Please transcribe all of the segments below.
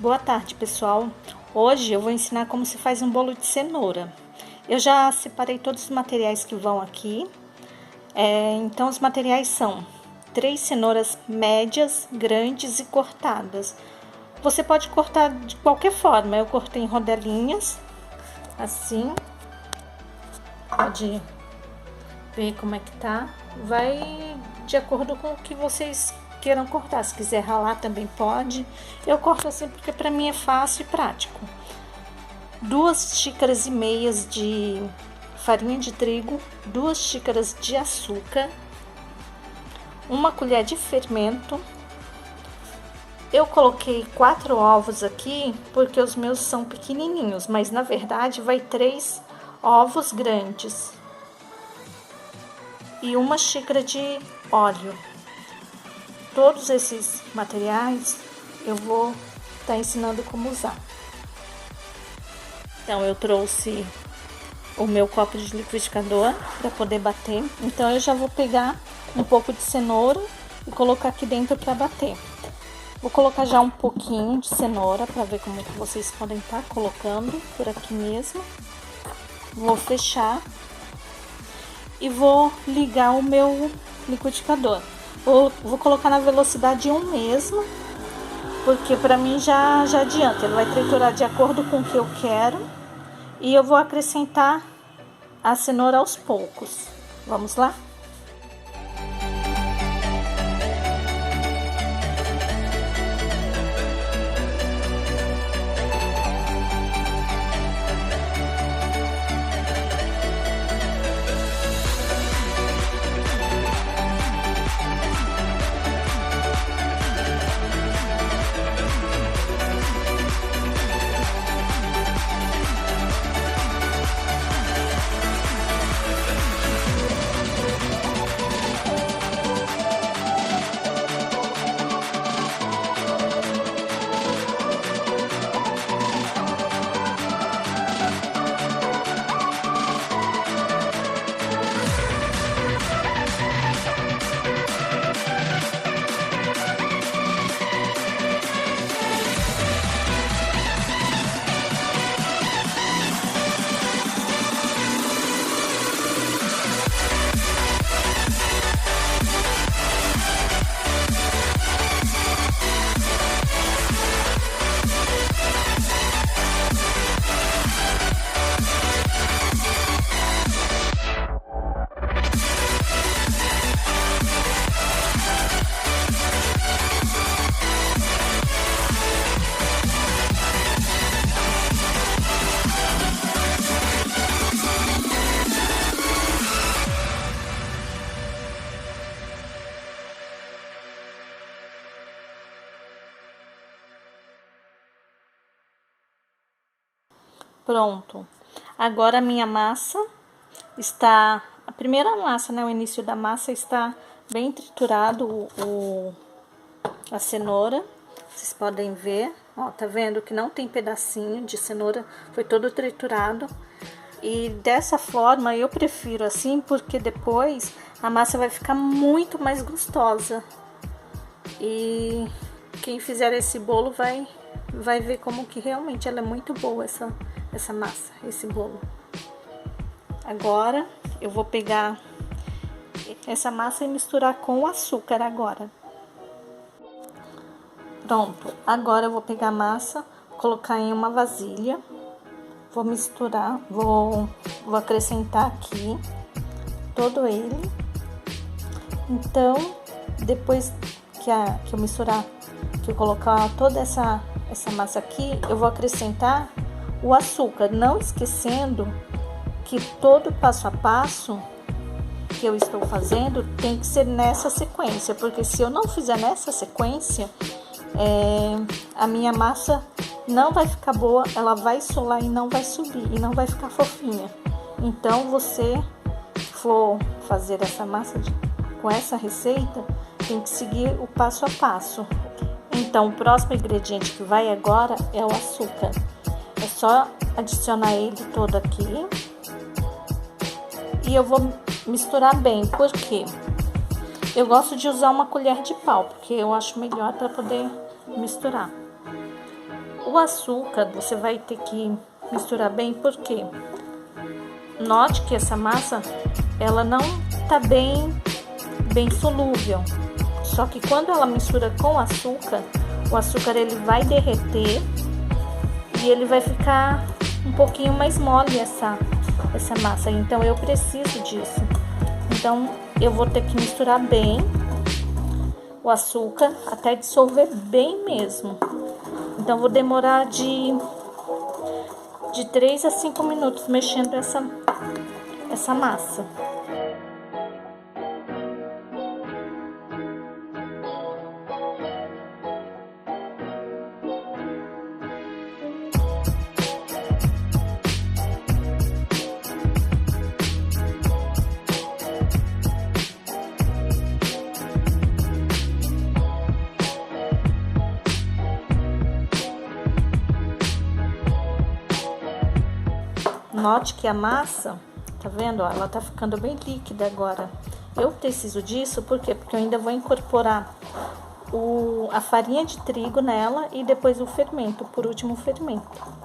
Boa tarde, pessoal. Hoje eu vou ensinar como se faz um bolo de cenoura. Eu já separei todos os materiais que vão aqui. Então, os materiais são 3 cenouras médias, grandes e cortadas. Você pode cortar de qualquer forma. Eu cortei em rodelinhas, assim. Pode ver como é que tá. Vai de acordo com o que vocês queiram cortar. Se quiser ralar também pode. Eu corto assim porque para mim é fácil e prático. 2 xícaras e meias de farinha de trigo, 2 xícaras de açúcar, 1 colher de fermento. Eu coloquei 4 ovos aqui porque os meus são pequenininhos, mas na verdade vai 3 ovos grandes e 1 xícara de óleo. Todos esses materiais eu vou estar ensinando como usar. Então, eu trouxe o meu copo de liquidificador para poder bater. Então, eu já vou pegar um pouco de cenoura e colocar aqui dentro para bater. Vou colocar já um pouquinho de cenoura para ver como que vocês podem estar colocando por aqui mesmo. Vou fechar e vou ligar o meu liquidificador. Vou colocar na velocidade 1 mesmo, porque para mim já adianta. Ele vai triturar de acordo com o que eu quero e eu vou acrescentar a cenoura aos poucos. Vamos lá? Pronto. Agora a minha massa está... A primeira massa, né? O início da massa está bem triturado a cenoura. Vocês podem ver. Ó, tá vendo que não tem pedacinho de cenoura. Foi todo triturado. E dessa forma eu prefiro assim, porque depois a massa vai ficar muito mais gostosa. E quem fizer esse bolo vai ver como que realmente ela é muito boa, essa massa, esse bolo. Agora eu vou pegar essa massa e misturar com o açúcar agora. Pronto, agora eu vou pegar a massa, colocar em uma vasilha, vou misturar, vou acrescentar aqui todo ele. Então, depois que eu misturar, que eu colocar toda essa massa aqui, eu vou acrescentar o açúcar, não esquecendo que todo passo a passo que eu estou fazendo tem que ser nessa sequência, porque se eu não fizer nessa sequência, a minha massa não vai ficar boa, ela vai solar e não vai subir, e não vai ficar fofinha. Então, você for fazer essa massa com essa receita, tem que seguir o passo a passo. Então, o próximo ingrediente que vai agora é o açúcar. É só adicionar ele todo aqui. E eu vou misturar bem, porque eu gosto de usar uma colher de pau, porque eu acho melhor para poder misturar. O açúcar você vai ter que misturar bem, porque note que essa massa ela não tá bem solúvel. Só que quando ela mistura com o açúcar ele vai derreter e ele vai ficar um pouquinho mais mole essa massa. Então eu preciso disso. Então eu vou ter que misturar bem o açúcar até dissolver bem mesmo. Então vou demorar de 3 a 5 minutos mexendo essa massa. Note que a massa, tá vendo? Ó, ela tá ficando bem líquida agora. Eu preciso disso, por quê? Porque eu ainda vou incorporar a farinha de trigo nela e depois o fermento, por último o fermento.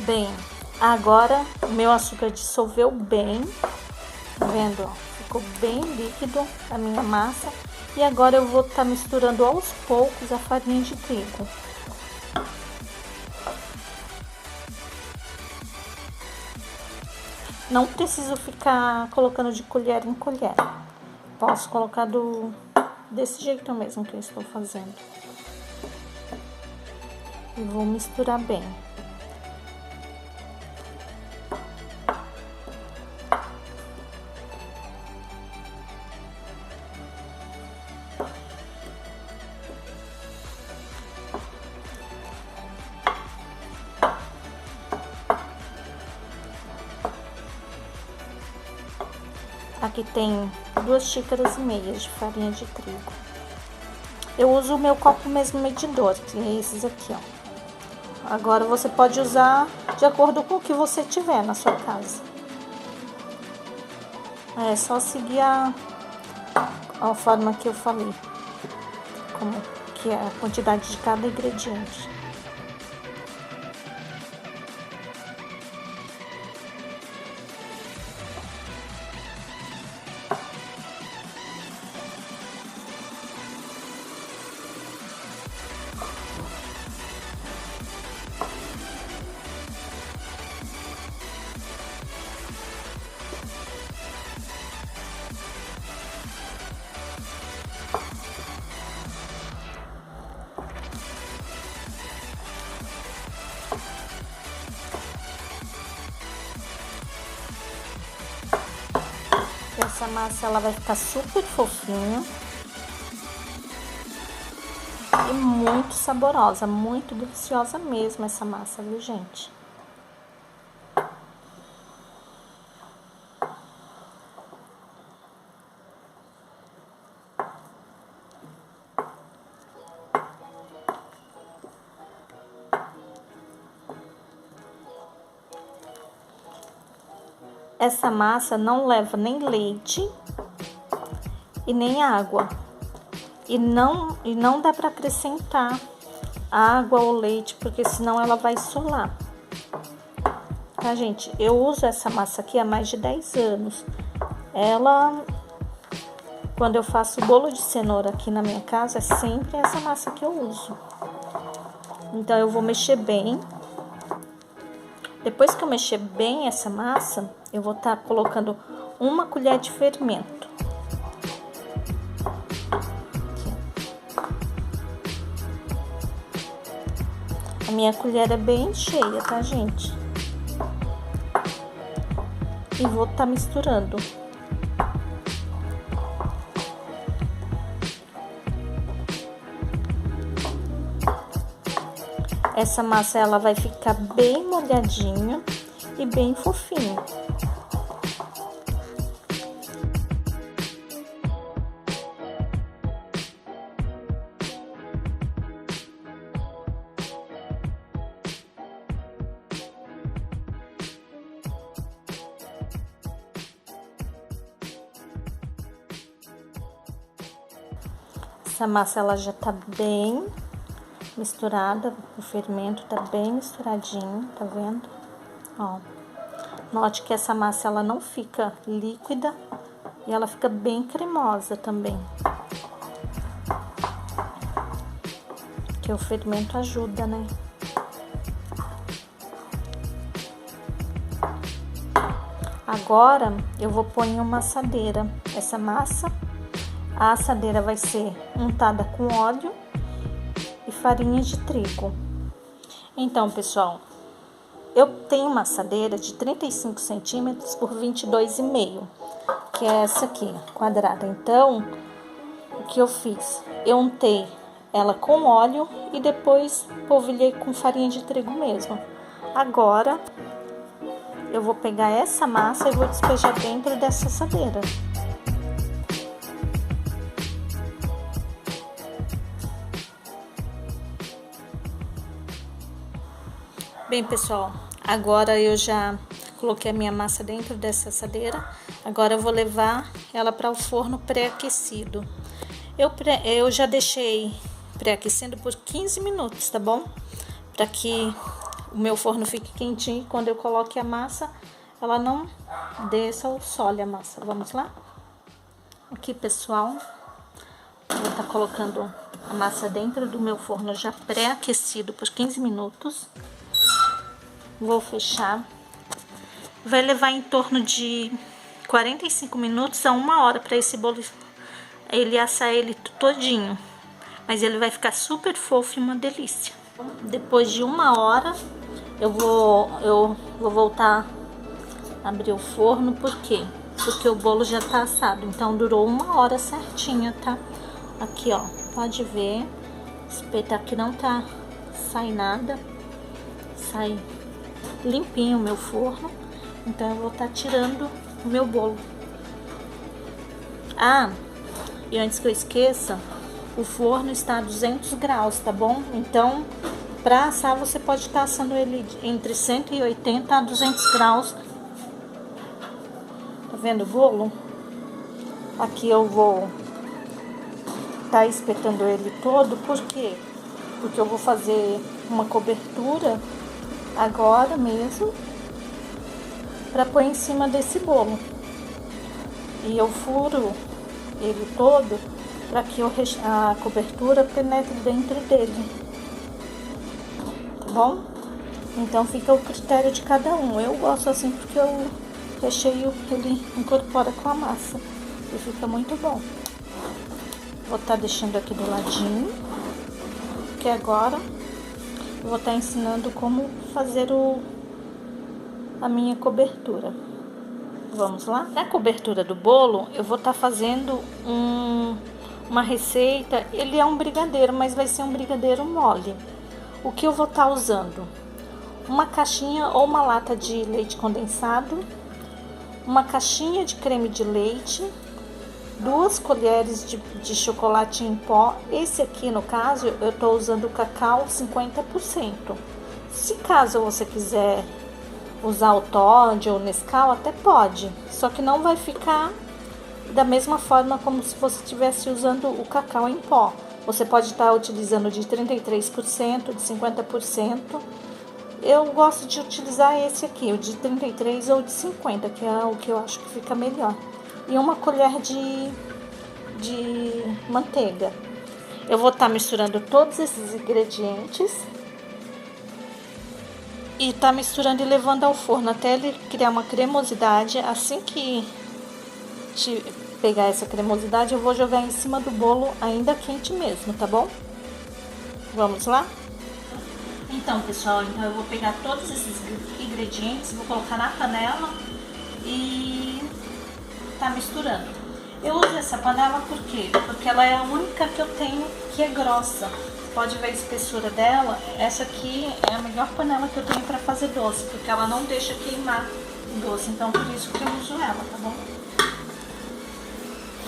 Bem, agora o meu açúcar dissolveu bem, tá vendo? Ó? Ficou bem líquido a minha massa. E agora eu vou estar misturando aos poucos a farinha de trigo. Não preciso ficar colocando de colher em colher. Posso colocar desse jeito mesmo que eu estou fazendo. E vou misturar bem. Aqui tem 2 xícaras e meias de farinha de trigo. Eu uso o meu copo mesmo medidor, que é esses aqui, ó. Agora você pode usar de acordo com o que você tiver na sua casa. É só seguir a forma que eu falei, como que é a quantidade de cada ingrediente. Essa massa ela vai ficar super fofinha e muito saborosa, muito deliciosa mesmo essa massa, viu, gente? essa massa não leva nem leite e nem água. E não dá para acrescentar água ou leite, porque senão ela vai solar. Tá, gente? Eu uso essa massa aqui há mais de 10 anos. Quando eu faço bolo de cenoura aqui na minha casa, é sempre essa massa que eu uso. Então, eu vou mexer bem. Depois que eu mexer bem essa massa, eu vou estar colocando 1 colher de fermento. A minha colher é bem cheia, tá, gente? E vou estar misturando. Essa massa, ela vai ficar bem molhadinha e bem fofinha. Essa massa, ela já tá bem misturada, o fermento tá bem misturadinho, tá vendo? Ó, note que essa massa, ela não fica líquida e ela fica bem cremosa também. Que o fermento ajuda, né? Agora, eu vou pôr em uma assadeira essa massa. A assadeira vai ser untada com óleo e farinha de trigo. Então, pessoal, eu tenho uma assadeira de 35 centímetros por 22,5, que é essa aqui, quadrada. Então, o que eu fiz? Eu untei ela com óleo e depois polvilhei com farinha de trigo mesmo. Agora, eu vou pegar essa massa e vou despejar dentro dessa assadeira. Bem, pessoal, agora eu já coloquei a minha massa dentro dessa assadeira. Agora eu vou levar ela para o forno pré-aquecido. Eu já deixei pré-aquecendo por 15 minutos, tá bom? Para que o meu forno fique quentinho. Quando eu coloque a massa, ela não desça ou sole a massa. Vamos lá? Aqui, pessoal, eu vou estar colocando a massa dentro do meu forno já pré-aquecido por 15 minutos. Vou fechar. Vai levar em torno de 45 minutos a 1 hora para esse bolo ele assar ele todinho. Mas ele vai ficar super fofo e uma delícia. Depois de 1 hora, eu vou voltar a abrir o forno. Por quê? Porque o bolo já tá assado. Então durou 1 hora certinha, tá? Aqui, ó, pode ver. Espetar que não tá sai nada. Sai limpinho o meu forno. Então eu vou estar tirando o meu bolo. Ah, e antes que eu esqueça, o forno está a 200 graus, tá bom? Então, para assar, você pode estar assando ele entre 180 a 200 graus. Tá vendo o bolo? Aqui eu vou estar espetando ele todo. Por quê? Porque eu vou fazer uma cobertura agora mesmo para pôr em cima desse bolo. E eu furo ele todo para que a cobertura penetre dentro dele, tá bom? Então fica o critério de cada um. Eu gosto assim porque o recheio ele incorpora com a massa e fica muito bom. Vou estar deixando aqui do ladinho, que agora eu vou estar ensinando como fazer a minha cobertura. Vamos lá? Na cobertura do bolo, eu vou estar fazendo uma receita. Ele é um brigadeiro, mas vai ser um brigadeiro mole. O que eu vou estar usando? Uma caixinha ou uma lata de leite condensado, uma caixinha de creme de leite, 2 colheres de chocolate em pó. Esse aqui, no caso, eu estou usando o cacau 50%. Se caso você quiser usar o Toddy ou Nescau, até pode, só que não vai ficar da mesma forma como se você estivesse usando o cacau em pó. Você pode estar utilizando de 33%, de 50%. Eu gosto de utilizar esse aqui, o de 33 ou de 50, que é o que eu acho que fica melhor. E uma colher de manteiga. Eu vou estar misturando todos esses ingredientes e tá misturando e levando ao forno até ele criar uma cremosidade. Assim que pegar essa cremosidade, eu vou jogar em cima do bolo ainda quente mesmo, tá bom? Vamos lá? Então, pessoal, eu vou pegar todos esses ingredientes, vou colocar na panela e tá misturando. Eu uso essa panela por quê? Porque ela é a única que eu tenho que é grossa. Pode ver a espessura dela. Essa aqui é a melhor panela que eu tenho para fazer doce, porque ela não deixa queimar o doce. Então, por isso que eu uso ela, tá bom?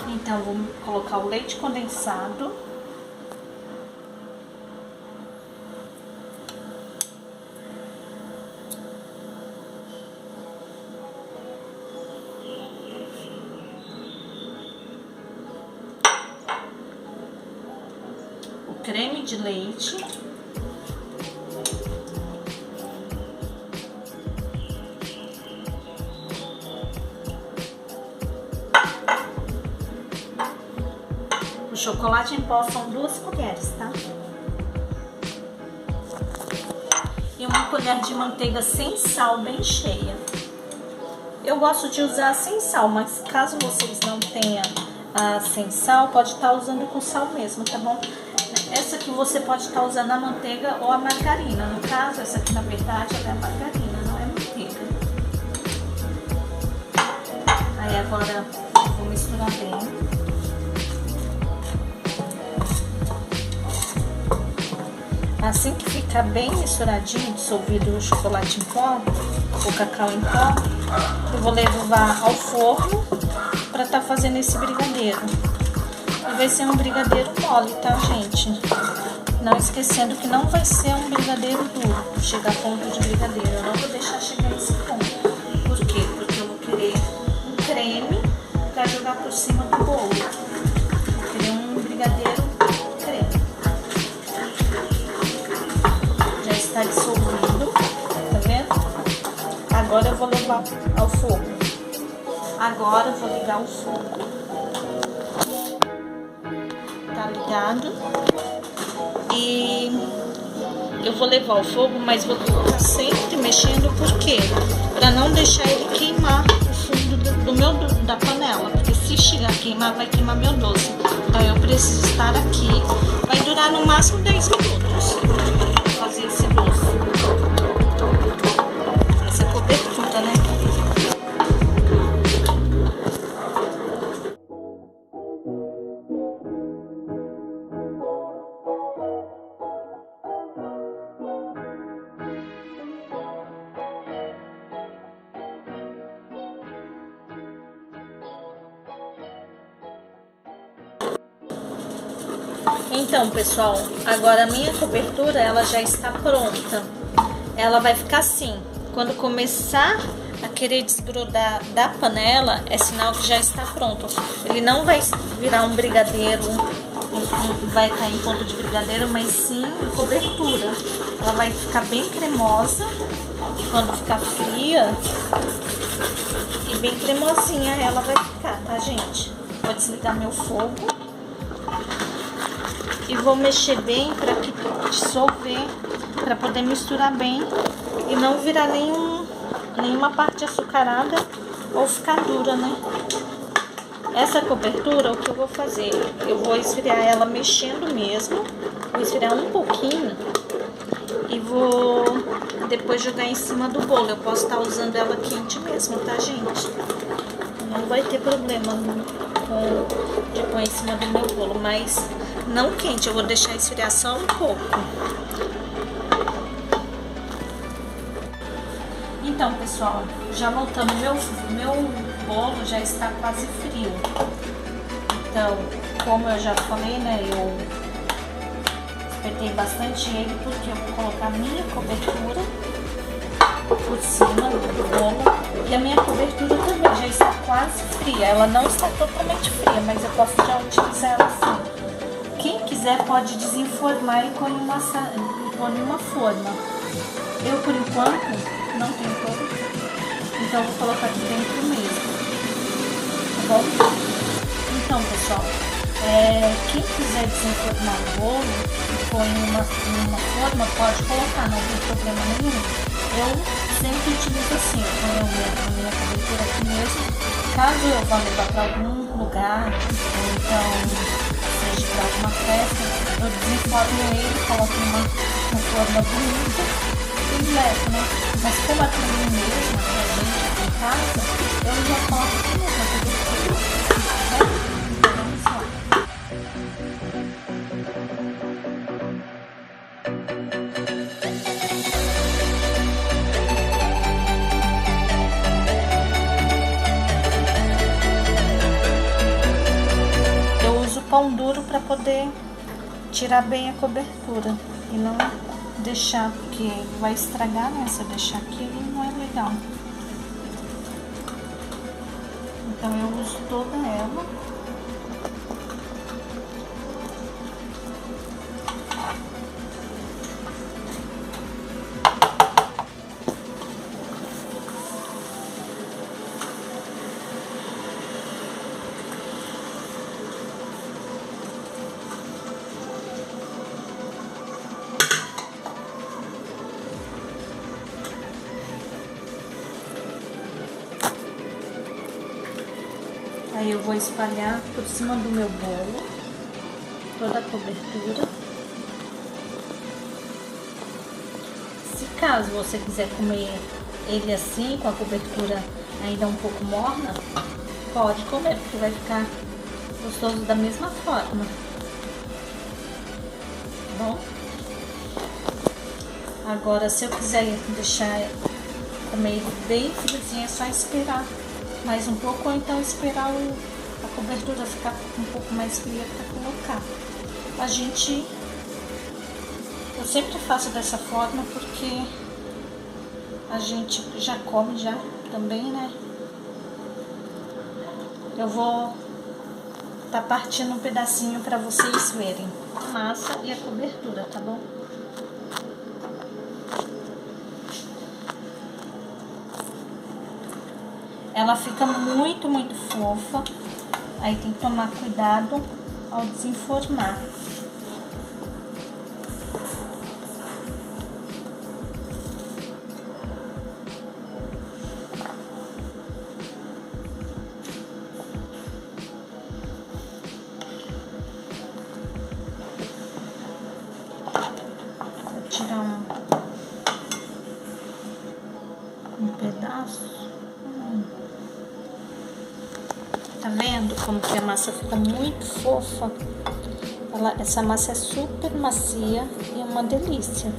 Então, vou colocar o leite condensado. O creme de leite. O chocolate em pó são 2 colheres, tá? E uma colher de manteiga sem sal, bem cheia. Eu gosto de usar sem sal, mas caso vocês não tenham sem sal, pode estar usando com sal mesmo, tá bom? Essa aqui você pode estar usando a manteiga ou a margarina. No caso, essa aqui na verdade ela é a margarina, não é manteiga. Aí agora eu vou misturar bem. Assim que ficar bem misturadinho, dissolvido o chocolate em pó, o cacau em pó, eu vou levar ao forno para estar fazendo esse brigadeiro. E vai ser um brigadeiro mole, tá, gente? Não esquecendo que não vai ser um brigadeiro duro, chegar a ponto de brigadeiro. Eu não vou deixar chegar nesse ponto. Por quê? Porque eu vou querer um creme para jogar por cima do bolo. Vou querer um brigadeiro creme. Já está dissolvido, tá vendo? Agora eu vou levar ao fogo. Agora eu vou ligar o fogo. Tá ligado? E eu vou levar ao fogo, mas vou ficar sempre mexendo, por quê? Pra não deixar ele queimar o fundo da panela, porque se chegar a queimar, vai queimar meu doce. Então eu preciso estar aqui. Vai durar no máximo 10 minutos pra fazer esse doce. Essa cobertura, né? Então, pessoal, agora a minha cobertura ela já está pronta. Ela vai ficar assim. Quando começar a querer desgrudar da panela, é sinal que já está pronto. Ele não vai virar um brigadeiro, vai cair em ponto de brigadeiro, mas sim cobertura. Ela vai ficar bem cremosa quando ficar fria e bem cremosinha ela vai ficar, tá, gente? Vou desligar meu fogo. E vou mexer bem para que dissolver, para poder misturar bem e não virar nenhuma parte açucarada ou ficar dura, né? Essa cobertura, o que eu vou fazer? Eu vou esfriar ela mexendo mesmo, vou esfriar um pouquinho e vou depois jogar em cima do bolo. Eu posso estar usando ela quente mesmo, tá, gente? Não vai ter problema de pôr em cima do meu bolo, mas não quente, eu vou deixar esfriar só um pouco. Então, pessoal, já voltando, meu bolo já está quase frio. Então, como eu já falei, né, eu espetei bastante ele porque eu vou colocar minha cobertura por cima do bolo. E a minha cobertura também já está quase fria. Ela não está totalmente fria, mas eu posso já utilizar ela assim. Quem quiser pode desenformar e pôr em uma forma. Eu, por enquanto, não tenho como. Então, vou colocar aqui dentro mesmo. Tá bom? Então, pessoal, quem quiser desenformar o bolo e pôr em uma forma, pode colocar, não tem problema nenhum. Eu sempre utilizo assim, eu ponho a minha cobertura aqui mesmo. Caso eu vá levar para algum lugar, ou então seja para alguma festa, eu desenformo ele, coloco uma forma bonita e levo, né? Mas como aqui mesmo, pra gente aqui em casa, eu já coloco aqui mesmo a cobertura, né? Vamos lá. Pão duro para poder tirar bem a cobertura e não deixar, porque vai estragar, né? Se eu deixar aqui não é legal. Então eu uso toda ela. Aí eu vou espalhar por cima do meu bolo toda a cobertura. Se caso você quiser comer ele assim, com a cobertura ainda um pouco morna, pode comer, porque vai ficar gostoso da mesma forma. Bom, agora se eu quiser deixar comer ele bem friozinho, é só esperar mais um pouco, ou então esperar a cobertura ficar um pouco mais fria para colocar. Eu sempre faço dessa forma porque a gente já come já também, né? Eu vou tá partindo um pedacinho para vocês verem a massa e a cobertura, tá bom? Ela fica muito, muito fofa. Aí tem que tomar cuidado ao desenformar. Vou tirar um pedaço. Tá vendo como que a massa fica muito fofa? Essa massa é super macia e uma delícia.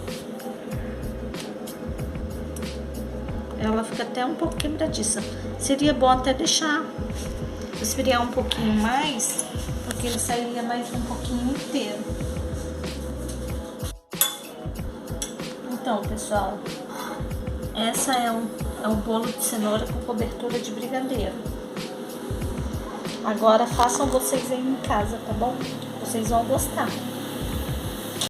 Ela fica até um pouco quebradiça. Seria bom até deixar esfriar um pouquinho mais, porque ele sairia mais um pouquinho inteiro. Então, pessoal, essa é o bolo de cenoura com cobertura de brigadeiro. Agora façam vocês aí em casa, tá bom? Vocês vão gostar.